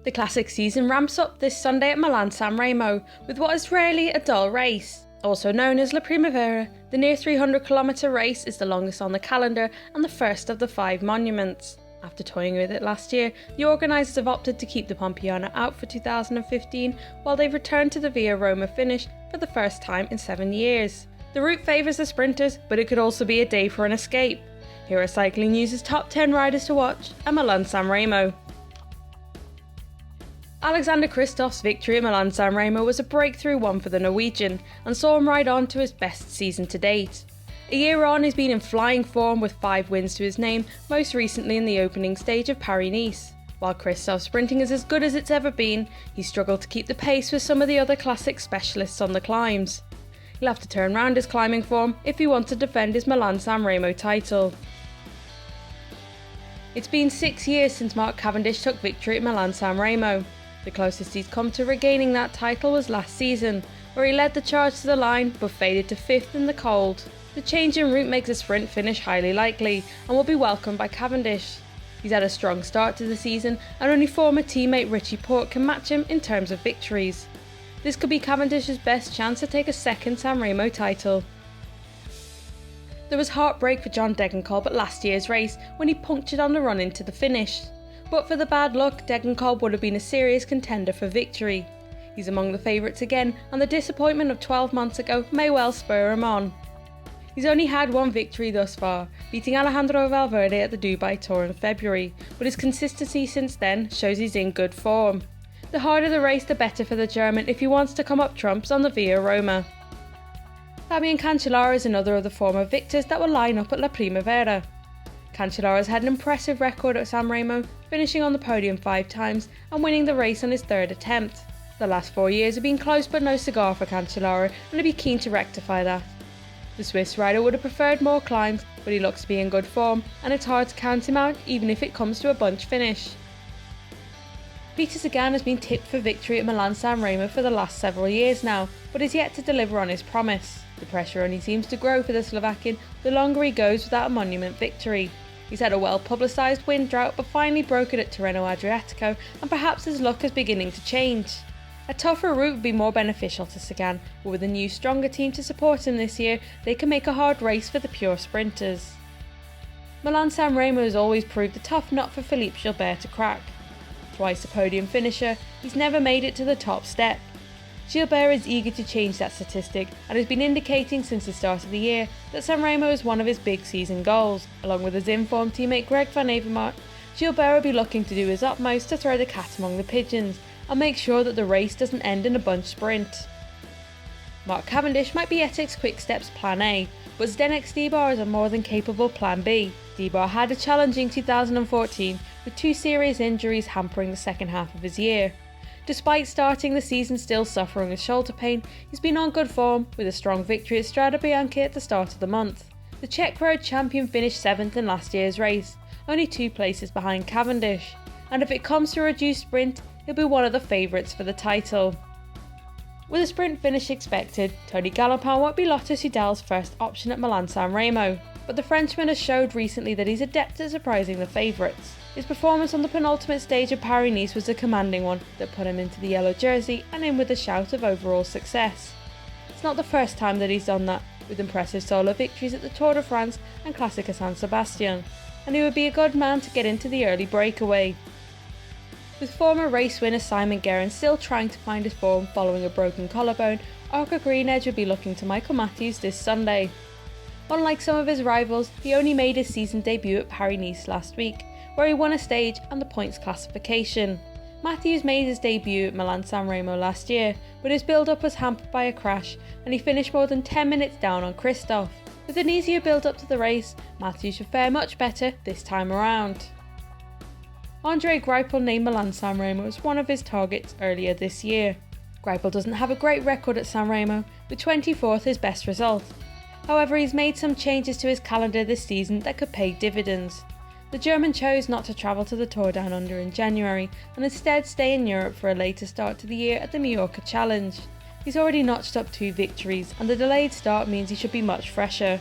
The classic season ramps up this Sunday at Milan-San Remo with what is rarely a dull race. Also known as La Primavera, the near 300km race is the longest on the calendar and the first of the 5 monuments. After toying with it last year, the organisers have opted to keep the Pompiana out for 2015 while they've returned to the Via Roma finish for the first time in 7 years. The route favours the sprinters, but it could also be a day for an escape. Here are Cycling News' top 10 riders to watch at Milan-San Remo. Alexander Kristoff's victory at Milan-San Remo was a breakthrough one for the Norwegian and saw him ride on to his best season to date. A year on, he's been in flying form with 5 wins to his name, most recently in the opening stage of Paris-Nice. While Kristoff's sprinting is as good as it's ever been, he struggled to keep the pace with some of the other classic specialists on the climbs. He'll have to turn round his climbing form if he wants to defend his Milan-San Remo title. It's been 6 years since Mark Cavendish took victory at Milan-San Remo. The closest he's come to regaining that title was last season, where he led the charge to the line but faded to 5th in the cold. The change in route makes a sprint finish highly likely and will be welcomed by Cavendish. He's had a strong start to the season and only former teammate Richie Porte can match him in terms of victories. This could be Cavendish's best chance to take a second San Remo title. There was heartbreak for John Degenkolb at last year's race when he punctured on the run into the finish. But for the bad luck, Degenkolb would have been a serious contender for victory. He's among the favourites again, and the disappointment of 12 months ago may well spur him on. He's only had 1 victory thus far, beating Alejandro Valverde at the Dubai Tour in February, but his consistency since then shows he's in good form. The harder the race, the better for the German if he wants to come up trumps on the Via Roma. Fabian Cancellara is another of the former victors that will line up at La Primavera. Cancellara's had an impressive record at San Remo, finishing on the podium 5 times and winning the race on his 3rd attempt. The last 4 years have been close but no cigar for Cancellara, and he'll be keen to rectify that. The Swiss rider would have preferred more climbs, but he looks to be in good form and it's hard to count him out even if it comes to a bunch finish. Peter Sagan has been tipped for victory at Milan-San Remo for the last several years now, but is yet to deliver on his promise. The pressure only seems to grow for the Slovakian the longer he goes without a monument victory. He's had a well-publicised wind drought but finally broke it at Tirreno Adriatico, and perhaps his luck is beginning to change. A tougher route would be more beneficial to Sagan, but with a new stronger team to support him this year, they can make a hard race for the pure sprinters. Milan-San Remo has always proved a tough nut for Philippe Gilbert to crack. Twice a podium finisher, he's never made it to the top step. Gilbert is eager to change that statistic and has been indicating since the start of the year that San Remo is one of his big season goals. Along with his informed teammate Greg van Avermaet, Gilbert will be looking to do his utmost to throw the cat among the pigeons and make sure that the race doesn't end in a bunch sprint. Mark Cavendish might be Etix's Quick Step's plan A, but Zdeněk Stybar is a more than capable plan B. Stybar had a challenging 2014 with 2 serious injuries hampering the second half of his year. Despite starting the season still suffering with shoulder pain, he's been on good form with a strong victory at Strade Bianche at the start of the month. The Czech road champion finished 7th in last year's race, only 2 places behind Cavendish, and if it comes to a reduced sprint, he'll be one of the favourites for the title. With a sprint finish expected, Tony Gallopin won't be Lotto-Soudal's first option at Milan-San Remo, but the Frenchman has showed recently that he's adept at surprising the favourites. His performance on the penultimate stage of Paris-Nice was a commanding one that put him into the yellow jersey and in with a shout of overall success. It's not the first time that he's done that, with impressive solo victories at the Tour de France and Classica San Sebastian, and he would be a good man to get into the early breakaway. With former race winner Simon Gerrans still trying to find his form following a broken collarbone, Orica-GreenEdge will be looking to Michael Matthews this Sunday. Unlike some of his rivals, he only made his season debut at Paris-Nice last week, where he won a stage and the points classification. Matthews made his debut at Milan-San Remo last year, but his build-up was hampered by a crash and he finished more than 10 minutes down on Kristoff. With an easier build-up to the race, Matthews should fare much better this time around. Andre Greipel named Milan-San Remo as one of his targets earlier this year. Greipel doesn't have a great record at San Remo, with 24th his best result. However, he's made some changes to his calendar this season that could pay dividends. The German chose not to travel to the Tour Down Under in January and instead stay in Europe for a later start to the year at the Mallorca Challenge. He's already notched up 2 victories and the delayed start means he should be much fresher.